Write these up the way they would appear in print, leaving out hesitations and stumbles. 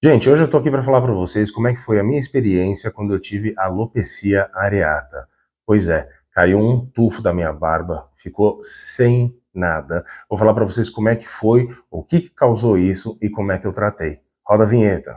Gente, hoje eu tô aqui para falar para vocês como é que foi a minha experiência quando eu tive alopecia areata. Pois é, caiu um tufo da minha barba, ficou sem nada. Vou falar para vocês como é que foi, o que causou isso e como é que eu tratei. Roda a vinheta.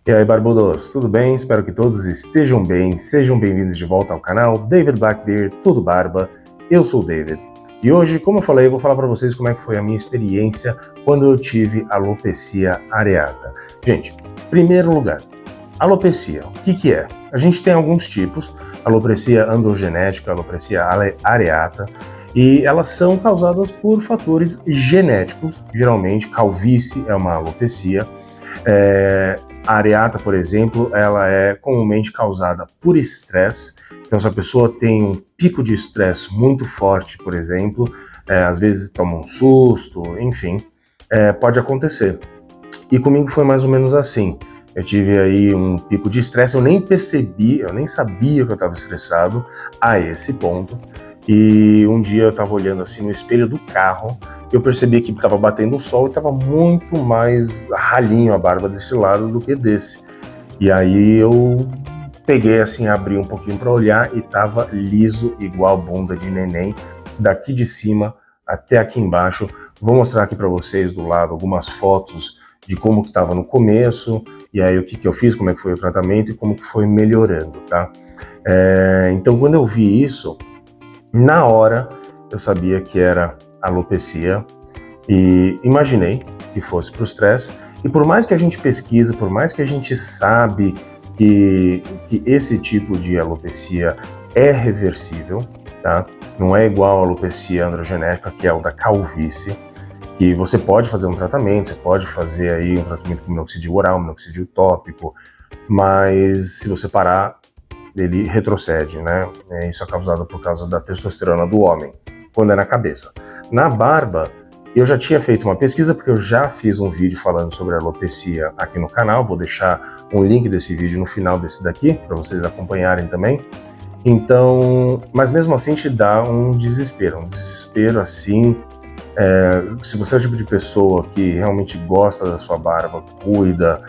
E aí, barbudos, tudo bem? Espero que todos estejam bem. Sejam bem-vindos de volta ao canal David Blackbeard, tudo barba. Eu sou o David. E hoje, como eu falei, eu vou falar para vocês como é que foi a minha experiência quando eu tive alopecia areata. Gente, primeiro lugar, alopecia, o que é? A gente tem alguns tipos, alopecia androgenética, alopecia areata, e elas são causadas por fatores genéticos, geralmente calvície é uma alopecia, a areata, por exemplo, ela é comumente causada por estresse. Então, se a pessoa tem um pico de estresse muito forte, por exemplo, às vezes toma um susto, enfim, pode acontecer. E comigo foi mais ou menos assim. Eu tive aí um pico de estresse, eu nem percebi, eu nem sabia que eu estava estressado a esse ponto. E um dia eu estava olhando assim no espelho do carro, eu percebi que estava batendo o sol e estava muito mais ralinho a barba desse lado do que desse. E aí eu peguei assim, abri um pouquinho para olhar e estava liso igual bunda de neném, daqui de cima até aqui embaixo. Vou mostrar aqui para vocês do lado algumas fotos de como que estava no começo, e aí o que eu fiz, como é que foi o tratamento e como que foi melhorando, tá? Então quando eu vi isso, na hora eu sabia que era alopecia e imaginei que fosse para o estresse. E por mais que a gente pesquise, por mais que a gente sabe que esse tipo de alopecia é reversível, tá? Não é igual a alopecia androgenética, que é o da calvície, que você pode fazer um tratamento, você pode fazer aí um tratamento com minoxidil oral, minoxidil tópico, mas se você parar, ele retrocede, né? Isso é causado por causa da testosterona do homem, quando é na cabeça. Na barba, eu já tinha feito uma pesquisa, porque eu já fiz um vídeo falando sobre alopecia aqui no canal, vou deixar um link desse vídeo no final desse daqui, para vocês acompanharem também. Então, mas mesmo assim te dá um desespero assim, se você é o tipo de pessoa que realmente gosta da sua barba, cuida,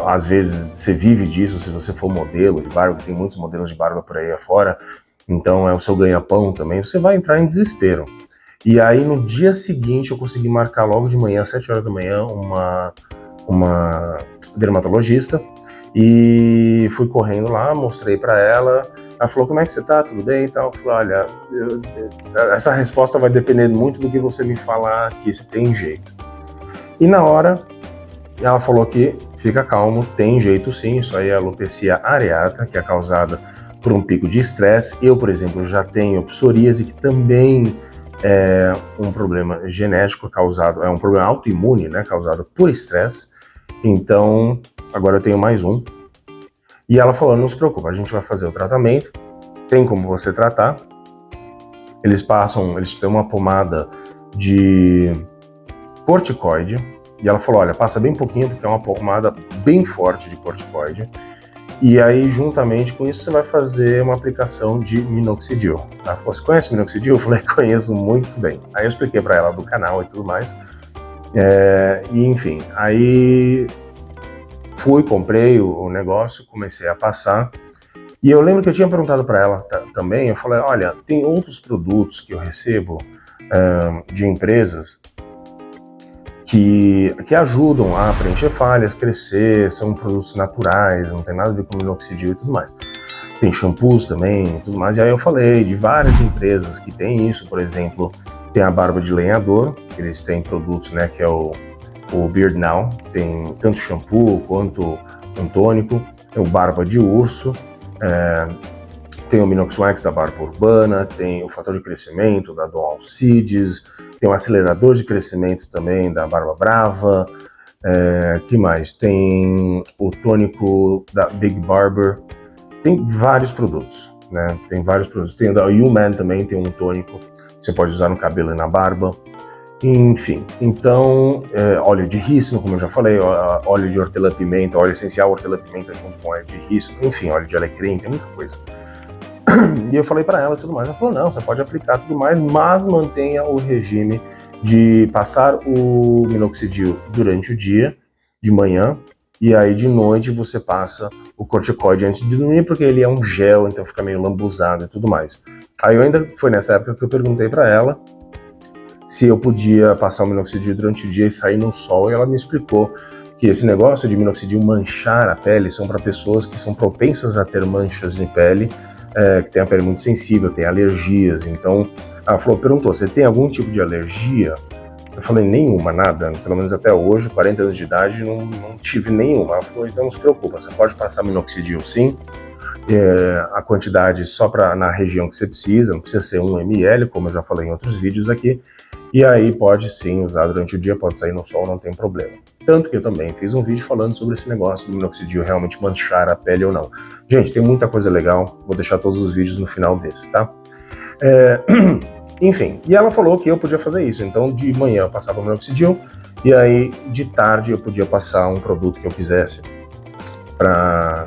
às vezes você vive disso, se você for modelo de barba, tem muitos modelos de barba por aí afora, então é o seu ganha-pão também, você vai entrar em desespero. E aí no dia seguinte eu consegui marcar logo de manhã, às 7 horas da manhã, uma dermatologista, e fui correndo lá, mostrei para ela. Ela falou: como é que você tá? Tudo bem e tal? Eu falei: olha, essa resposta vai depender muito do que você me falar aqui, se tem jeito. E na hora ela falou que fica calmo, tem jeito sim, isso aí é alopecia areata, que é causada por um pico de estresse. Eu, por exemplo, já tenho psoríase, que também é um problema genético causado, é um problema autoimune, né, causado por estresse. Então, agora eu tenho mais um. E ela falou: não se preocupa, a gente vai fazer o tratamento, tem como você tratar. Eles têm uma pomada de corticoide, e ela falou: olha, passa bem pouquinho, porque é uma pomada bem forte de corticoide. E aí, juntamente com isso, você vai fazer uma aplicação de minoxidil. Ela falou: você conhece minoxidil? Eu falei: conheço muito bem. Aí eu expliquei para ela do canal e tudo mais. E enfim, aí fui, comprei o negócio, comecei a passar. E eu lembro que eu tinha perguntado para ela também, eu falei: olha, tem outros produtos que eu recebo de empresas que ajudam a preencher falhas, crescer, são produtos naturais, não tem nada a ver com minoxidil e tudo mais. Tem shampoos também e tudo mais. E aí eu falei de várias empresas que tem isso, por exemplo, tem a Barba de Lenhador, eles têm produtos, né, que é o Beard Now, tem tanto shampoo quanto um tônico, tem o Barba de Urso, tem o Minox Wax da Barba Urbana, tem o fator de crescimento da Dual Seeds, tem o acelerador de crescimento também da Barba Brava, que mais? Tem o tônico da Big Barber, tem vários produtos, né? Tem vários produtos. Tem o da Human também, tem um tônico que você pode usar no cabelo e na barba. Enfim, então, óleo de rícino, como eu já falei, óleo de hortelã-pimenta, óleo essencial hortelã-pimenta junto com óleo de rícino, enfim, óleo de alecrim, tem muita coisa. E eu falei para ela e tudo mais, ela falou, não, você pode aplicar tudo mais, mas mantenha o regime de passar o minoxidil durante o dia, de manhã, e aí de noite você passa o corticoide antes de dormir, porque ele é um gel, então fica meio lambuzado e tudo mais. Aí foi nessa época que eu perguntei para ela se eu podia passar o minoxidil durante o dia e sair no sol, e ela me explicou que esse negócio de minoxidil manchar a pele são para pessoas que são propensas a ter manchas de pele, que tem a pele muito sensível, tem alergias. Então ela perguntou, você tem algum tipo de alergia? Eu falei, nenhuma, nada, pelo menos até hoje, 40 anos de idade, não tive nenhuma. Ela falou, então não se preocupa, você pode passar minoxidil sim, a quantidade só na região que você precisa, não precisa ser 1 ml, como eu já falei em outros vídeos aqui, e aí pode sim usar durante o dia, pode sair no sol, não tem problema. Tanto que eu também fiz um vídeo falando sobre esse negócio do minoxidil realmente manchar a pele ou não. Gente, tem muita coisa legal, vou deixar todos os vídeos no final desse, tá? Enfim, e ela falou que eu podia fazer isso, então de manhã eu passava o minoxidil, e aí de tarde eu podia passar um produto que eu quisesse para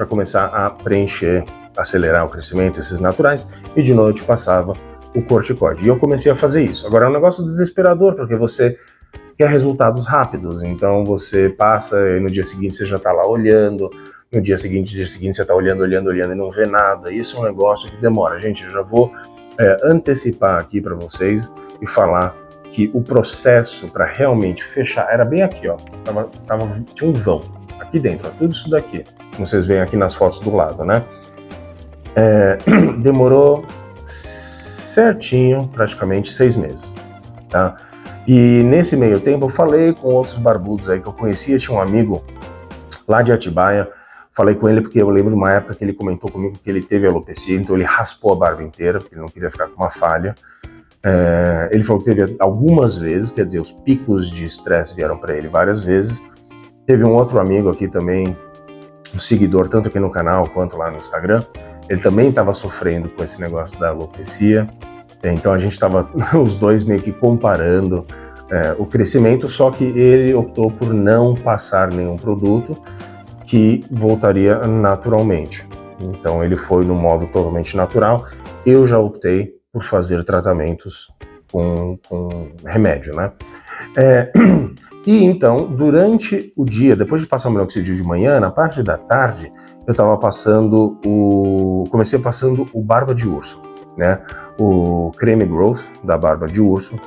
começar a preencher, acelerar o crescimento, esses naturais, e de noite passava o corticoide. E eu comecei a fazer isso. Agora é um negócio desesperador, porque você quer resultados rápidos, então você passa e no dia seguinte você já está lá olhando, no dia seguinte você está olhando e não vê nada. Isso é um negócio que demora. Gente, eu já vou antecipar aqui para vocês e falar que o processo para realmente fechar era bem aqui, ó. Tinha um vão aqui dentro, ó, tudo isso daqui, como vocês veem aqui nas fotos do lado, né? Demorou certinho, praticamente 6 meses, tá? E nesse meio tempo eu falei com outros barbudos aí que eu conhecia, tinha um amigo lá de Atibaia, falei com ele porque eu lembro de uma época que ele comentou comigo que ele teve alopecia, então ele raspou a barba inteira, porque ele não queria ficar com uma falha. Ele falou que teve algumas vezes, quer dizer, os picos de estresse vieram para ele várias vezes. Teve um outro amigo aqui também, um seguidor, tanto aqui no canal quanto lá no Instagram, ele também estava sofrendo com esse negócio da alopecia, então a gente estava os dois meio que comparando o crescimento, só que ele optou por não passar nenhum produto que voltaria naturalmente. Então ele foi no modo totalmente natural, eu já optei por fazer tratamentos com remédio, né? E então, durante o dia, depois de passar o minoxidil de manhã, na parte da tarde, eu estava comecei passando o barba de urso, né? O creme growth da barba de urso.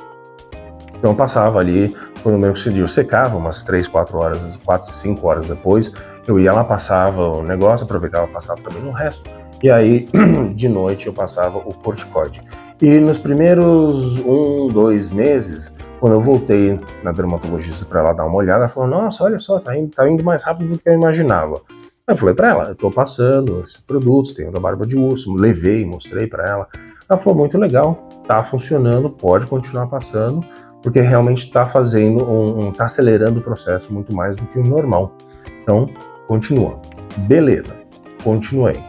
Então eu passava ali, quando o minoxidil secava, umas 3, 4 horas, 4, 5 horas depois, eu ia lá, passava o negócio, aproveitava e passava também no resto. E aí, de noite, eu passava o corticoide. E nos primeiros 1, 2 meses, quando eu voltei na dermatologista para ela dar uma olhada, ela falou, nossa, olha só, tá indo mais rápido do que eu imaginava. Aí eu falei para ela, eu tô passando esses produtos, tenho da barba de urso, levei, mostrei para ela. Ela falou, muito legal, tá funcionando, pode continuar passando, porque realmente tá tá acelerando o processo muito mais do que o normal. Então, continua. Beleza, continuei.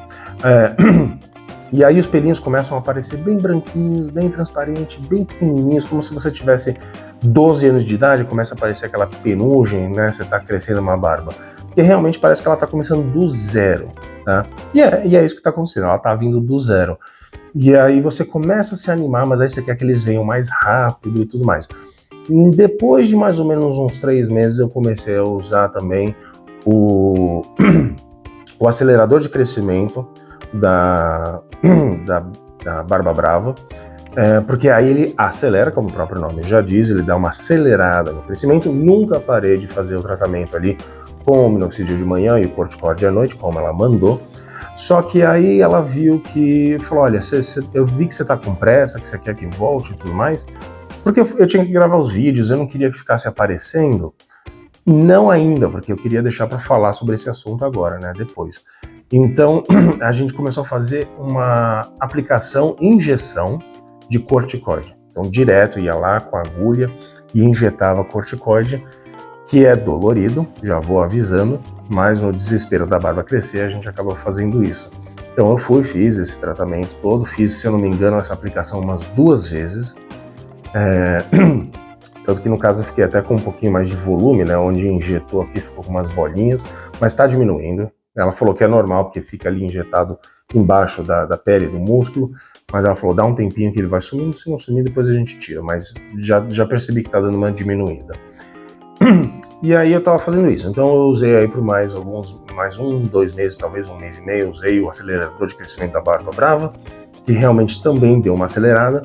E aí os pelinhos começam a aparecer bem branquinhos, bem transparentes, bem pequenininhos, como se você tivesse 12 anos de idade, começa a aparecer aquela penugem, né? Você tá crescendo uma barba. Porque realmente parece que ela tá começando do zero, tá? E é isso que tá acontecendo, ela tá vindo do zero. E aí você começa a se animar, mas aí você quer que eles venham mais rápido e tudo mais. E depois de mais ou menos uns 3 meses, eu comecei a usar também o acelerador de crescimento da Barba Brava, porque aí ele acelera, como o próprio nome já diz, ele dá uma acelerada no crescimento. Nunca parei de fazer o tratamento ali com o minoxidil de manhã e o corticoide à noite, como ela mandou. Só que aí ela viu que, falou, olha, eu vi que você tá com pressa, que você quer que volte e tudo mais, porque eu tinha que gravar os vídeos, eu não queria que ficasse aparecendo, não ainda, porque eu queria deixar para falar sobre esse assunto agora, né, depois. Então, a gente começou a fazer uma aplicação, injeção de corticoide. Então, direto ia lá com a agulha e injetava corticoide, que é dolorido, já vou avisando, mas no desespero da barba crescer, a gente acabou fazendo isso. Então, eu fiz esse tratamento todo, fiz, se eu não me engano, essa aplicação umas 2 vezes, Tanto que no caso eu fiquei até com um pouquinho mais de volume, né? Onde injetou aqui ficou com umas bolinhas, mas está diminuindo. Ela falou que é normal, porque fica ali injetado embaixo da pele, do músculo, mas ela falou, dá um tempinho que ele vai sumindo, se não sumir depois a gente tira, mas já percebi que está dando uma diminuída. E aí eu estava fazendo isso, então eu usei aí por mais 2 meses, talvez 1 mês e meio, usei o acelerador de crescimento da Barba Brava, que realmente também deu uma acelerada.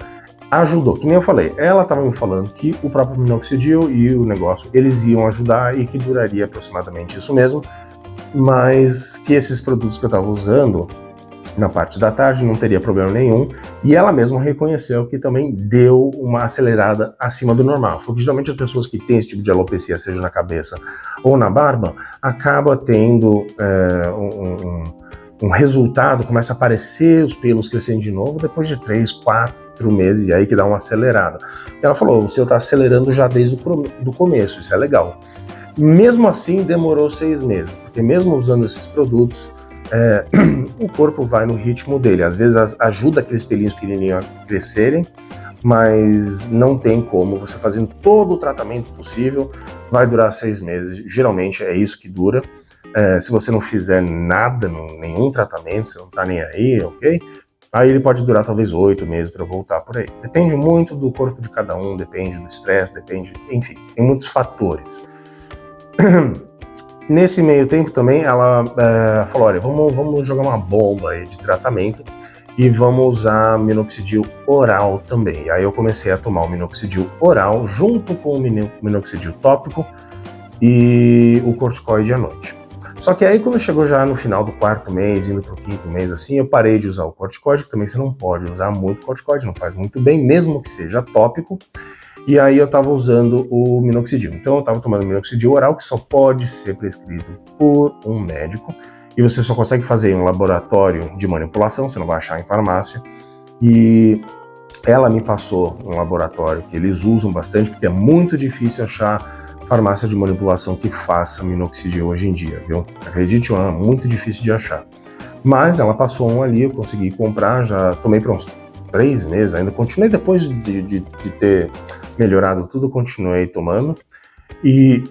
Ajudou, que nem eu falei, ela estava me falando que o próprio minoxidil e o negócio, eles iam ajudar e que duraria aproximadamente isso mesmo, mas que esses produtos que eu estava usando na parte da tarde não teria problema nenhum, e ela mesma reconheceu que também deu uma acelerada acima do normal. Porque geralmente as pessoas que têm esse tipo de alopecia, seja na cabeça ou na barba, acaba tendo um resultado, começa a aparecer os pelos crescendo de novo depois de 3, 4 meses, e aí que dá uma acelerada. Ela falou, o seu está acelerando já desde o começo, isso é legal. Mesmo assim, demorou 6 meses, porque mesmo usando esses produtos, o corpo vai no ritmo dele. Às vezes ajuda aqueles pelinhos pequenininhos a crescerem, mas não tem como, você fazendo todo o tratamento possível, vai durar 6 meses, geralmente é isso que dura. Se você não fizer nada, nenhum tratamento, você não tá nem aí, ok? Aí ele pode durar talvez 8 meses para voltar por aí. Depende muito do corpo de cada um, depende do estresse, depende, enfim, tem muitos fatores. Nesse meio tempo também ela falou, olha, vamos jogar uma bomba aí de tratamento e vamos usar minoxidil oral também. E aí eu comecei a tomar o minoxidil oral junto com o minoxidil tópico e o corticoide à noite. Só que aí quando chegou já no final do 4º mês, indo pro 5º mês assim, eu parei de usar o corticoide, que também você não pode usar muito corticoide, não faz muito bem, mesmo que seja tópico. E aí eu estava usando o minoxidil. Então eu estava tomando minoxidil oral, que só pode ser prescrito por um médico, e você só consegue fazer em um laboratório de manipulação, você não vai achar em farmácia. E ela me passou um laboratório que eles usam bastante, porque é muito difícil achar farmácia de manipulação que faça minoxidil hoje em dia, viu? Acredite, é muito difícil de achar. Mas ela passou um ali, eu consegui comprar, já tomei por uns 3 meses ainda, continuei depois de ter melhorado tudo, continuei tomando. E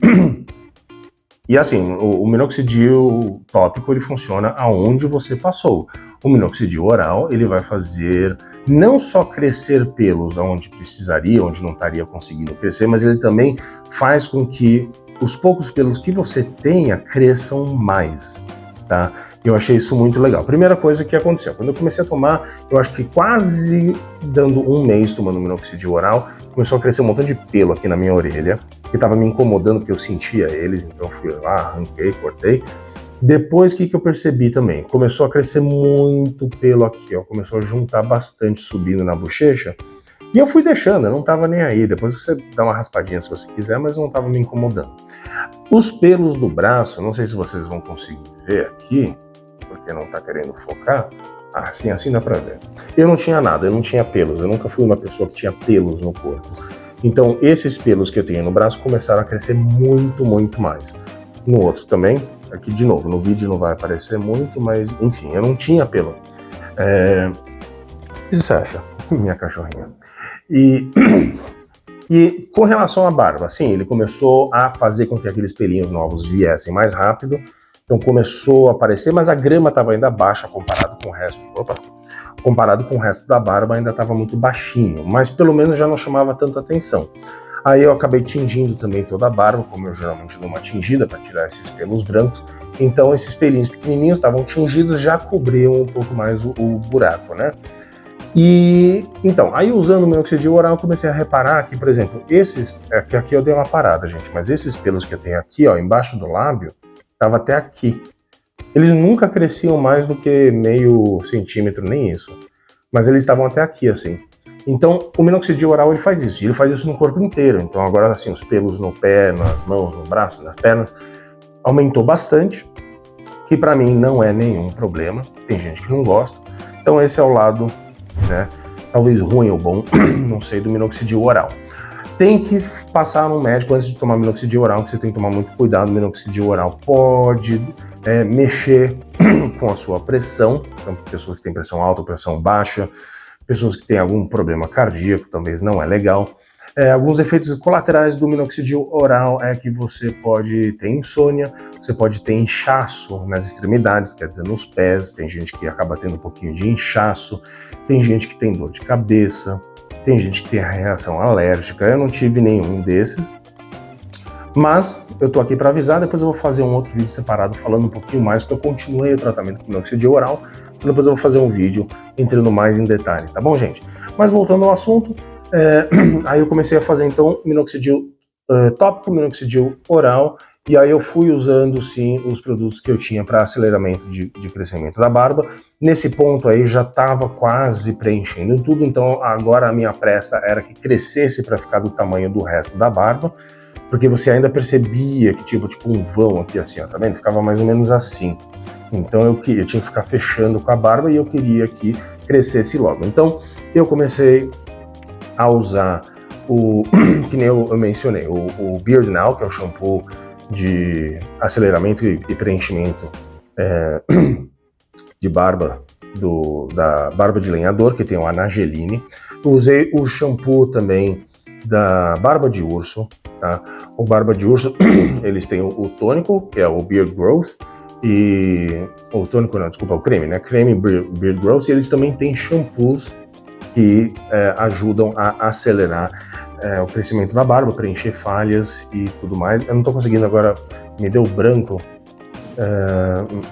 assim, o minoxidil tópico, ele funciona aonde você passou. O minoxidil oral, ele vai fazer não só crescer pelos onde precisaria, onde não estaria conseguindo crescer, mas ele também faz com que os poucos pelos que você tenha cresçam mais, tá? Eu achei isso muito legal. Primeira coisa que aconteceu, quando eu comecei a tomar, eu acho que quase dando 1 mês tomando minoxidil oral, começou a crescer um montão de pelo aqui na minha orelha, que estava me incomodando, porque eu sentia eles, então fui lá, arranquei, cortei. Depois, o que eu percebi também? Começou a crescer muito pelo aqui, ó, começou a juntar bastante subindo na bochecha, e eu fui deixando, eu não estava nem aí. Depois você dá uma raspadinha se você quiser, mas não estava me incomodando. Os pelos do braço, não sei se vocês vão conseguir ver aqui, porque não está querendo focar. Assim dá para ver. Eu não tinha nada, eu não tinha pelos, eu nunca fui uma pessoa que tinha pelos no corpo. Então esses pelos que eu tenho no braço começaram a crescer muito, muito mais. No outro também, aqui de novo, no vídeo não vai aparecer muito, mas enfim, eu não tinha pelo. O que você acha? Minha cachorrinha. E com relação à barba, sim, ele começou a fazer com que aqueles pelinhos novos viessem mais rápido, então começou a aparecer, mas a grama estava ainda baixa comparado com o resto. Comparado com o resto da barba ainda estava muito baixinho, mas pelo menos já não chamava tanta atenção. Aí eu acabei tingindo também toda a barba, como eu geralmente dou uma tingida para tirar esses pelos brancos, então esses pelinhos pequenininhos estavam tingidos, já cobriam um pouco mais o buraco, né? E então, aí usando o minoxidil oral, eu comecei a reparar que, por exemplo, aqui eu dei uma parada, gente, mas esses pelos que eu tenho aqui, ó, embaixo do lábio, tava até aqui. Eles nunca cresciam mais do que meio centímetro, nem isso. Mas eles estavam até aqui, assim. Então, o minoxidil oral, ele faz isso. E ele faz isso no corpo inteiro. Então, agora, assim, os pelos no pé, nas mãos, no braço, nas pernas, aumentou bastante. Que pra mim não é nenhum problema. Tem gente que não gosta. Então, esse é o lado, né, talvez ruim ou bom, não sei, do minoxidil oral. Tem que passar no médico antes de tomar minoxidil oral, que você tem que tomar muito cuidado. O minoxidil oral pode mexer com a sua pressão, então pessoas que têm pressão alta, pressão baixa, pessoas que têm algum problema cardíaco, talvez não é legal. Alguns efeitos colaterais do minoxidil oral é que você pode ter insônia, você pode ter inchaço nas extremidades, quer dizer, nos pés, tem gente que acaba tendo um pouquinho de inchaço, tem gente que tem dor de cabeça, tem gente que tem reação alérgica. Eu não tive nenhum desses, mas eu tô aqui para avisar. Depois eu vou fazer um outro vídeo separado falando um pouquinho mais, porque eu continuei o tratamento com minoxidil oral, depois eu vou fazer um vídeo entrando mais em detalhe, tá bom, gente? Mas voltando ao assunto, aí eu comecei a fazer então minoxidil tópico, minoxidil oral, e aí eu fui usando sim os produtos que eu tinha para aceleramento de crescimento da barba. Nesse ponto aí já estava quase preenchendo tudo, então agora a minha pressa era que crescesse para ficar do tamanho do resto da barba, porque você ainda percebia que tinha tipo um vão aqui assim, ó, tá vendo? Ficava mais ou menos assim. Então eu tinha que ficar fechando com a barba e eu queria que crescesse logo. Então eu comecei a usar o, que nem eu mencionei, o Beard Now, que é o shampoo de aceleramento e preenchimento de barba, da barba de lenhador, que tem o Anageline. Eu usei o shampoo também da barba de urso, tá? O barba de urso, eles têm o tônico, que é o Beard Growth, e o tônico não, desculpa, o creme, né? Creme Beard Growth, e eles também têm shampoos que ajudam a acelerar o crescimento da barba, preencher falhas e tudo mais. Eu não tô conseguindo agora, me deu branco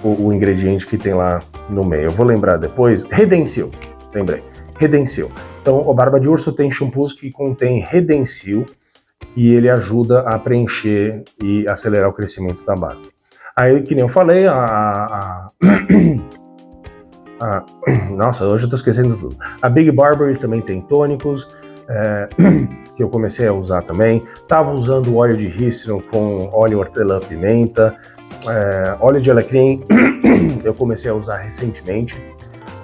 o ingrediente que tem lá no meio. Eu vou lembrar depois. Redensil, lembrei. Redensil. Então, o barba de urso tem shampoos que contém Redensil e ele ajuda a preencher e acelerar o crescimento da barba. Aí, que nem eu falei, nossa, hoje eu tô esquecendo tudo. A Big Barber também tem tônicos, que eu comecei a usar também. Tava usando o óleo de rícino com óleo hortelã-pimenta, óleo de alecrim, eu comecei a usar recentemente.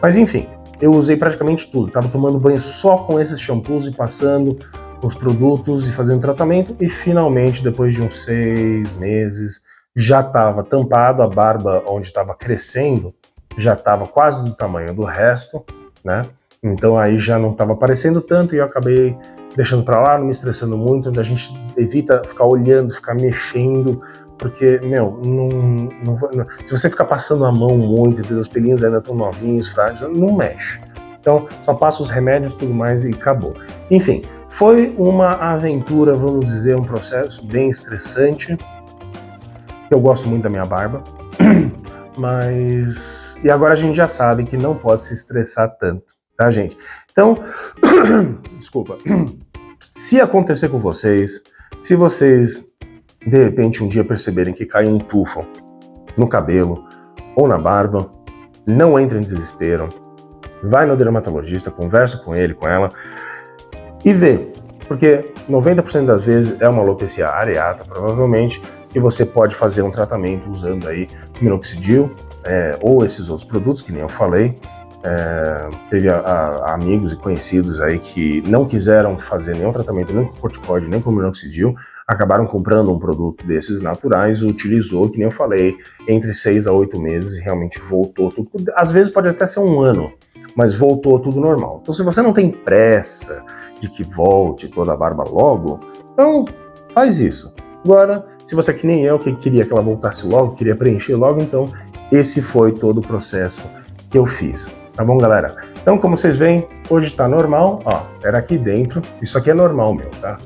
Mas enfim, eu usei praticamente tudo. Tava tomando banho só com esses shampoos e passando os produtos e fazendo tratamento. E finalmente, depois de uns 6 meses, já estava tampado, a barba onde estava crescendo já estava quase do tamanho do resto, né? Então aí já não estava aparecendo tanto e eu acabei deixando para lá, não me estressando muito. A gente evita ficar olhando, ficar mexendo, porque, meu, não, se você ficar passando a mão muito, os pelinhos ainda estão novinhos, frágeis, não mexe. Então só passa os remédios e tudo mais e acabou. Enfim, foi uma aventura, vamos dizer, um processo bem estressante. Eu gosto muito da minha barba, mas... E agora a gente já sabe que não pode se estressar tanto, tá, gente? Então, desculpa. Se acontecer com vocês, se vocês, de repente, um dia perceberem que cai um tufo no cabelo ou na barba, não entre em desespero. Vai no dermatologista, conversa com ele, com ela, e vê. Porque 90% das vezes é uma alopecia areata, provavelmente, e você pode fazer um tratamento usando aí minoxidil ou esses outros produtos, que nem eu falei. Teve amigos e conhecidos aí que não quiseram fazer nenhum tratamento, nem com corticoide, nem com minoxidil, acabaram comprando um produto desses naturais, utilizou, que nem eu falei, entre 6 a 8 meses e realmente voltou tudo. Às vezes pode até ser um ano, mas voltou tudo normal. Então, se você não tem pressa de que volte toda a barba logo, então faz isso. Agora, se você é que nem eu, que queria que ela voltasse logo, queria preencher logo, então esse foi todo o processo que eu fiz. Tá bom, galera? Então, como vocês veem, hoje tá normal, ó, era aqui dentro, isso aqui é normal, meu, tá?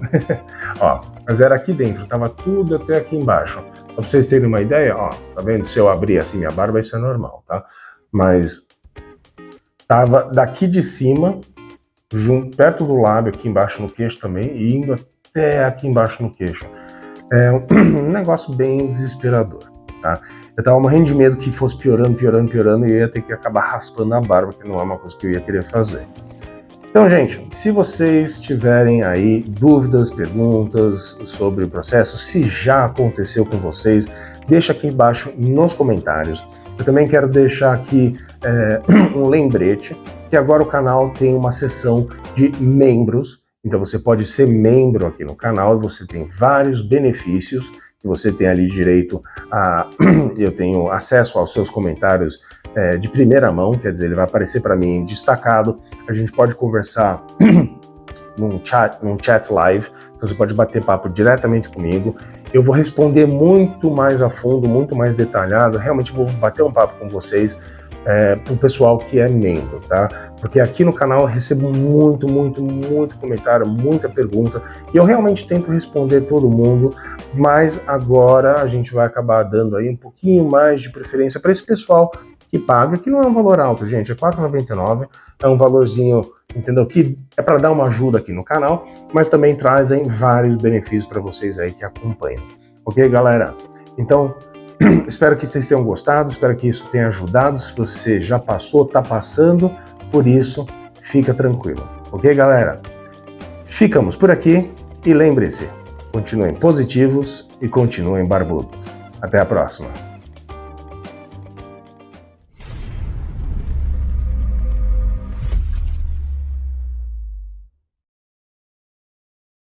Ó, mas era aqui dentro, tava tudo até aqui embaixo. Só pra vocês terem uma ideia, ó, tá vendo? Se eu abrir assim minha barba, isso é normal, tá? Mas tava daqui de cima, perto do lábio, aqui embaixo no queixo também, e indo até aqui embaixo no queixo. É um negócio bem desesperador, tá? Eu tava morrendo de medo que fosse piorando e eu ia ter que acabar raspando a barba, que não é uma coisa que eu ia querer fazer. Então, gente, se vocês tiverem aí dúvidas, perguntas sobre o processo, se já aconteceu com vocês, deixa aqui embaixo nos comentários. Eu também quero deixar aqui um lembrete, que agora o canal tem uma seção de membros. Então você pode ser membro aqui no canal e você tem vários benefícios, que você tem ali direito a... eu tenho acesso aos seus comentários de primeira mão, quer dizer, ele vai aparecer para mim destacado, a gente pode conversar num chat live, então você pode bater papo diretamente comigo. Eu vou responder muito mais a fundo, muito mais detalhado, realmente vou bater um papo com vocês, pro pessoal que é membro, tá? Porque aqui no canal eu recebo muito comentário, muita pergunta, e eu realmente tento responder todo mundo, mas agora a gente vai acabar dando aí um pouquinho mais de preferência para esse pessoal que paga, que não é um valor alto, gente, é R$ 4,99, é um valorzinho, entendeu? Que é para dar uma ajuda aqui no canal, mas também trazem vários benefícios para vocês aí que acompanham. Ok, galera? Então, espero que vocês tenham gostado, espero que isso tenha ajudado. Se você já passou, tá passando, por isso, fica tranquilo. Ok, galera? Ficamos por aqui e lembre-se, continuem positivos e continuem barbudos. Até a próxima.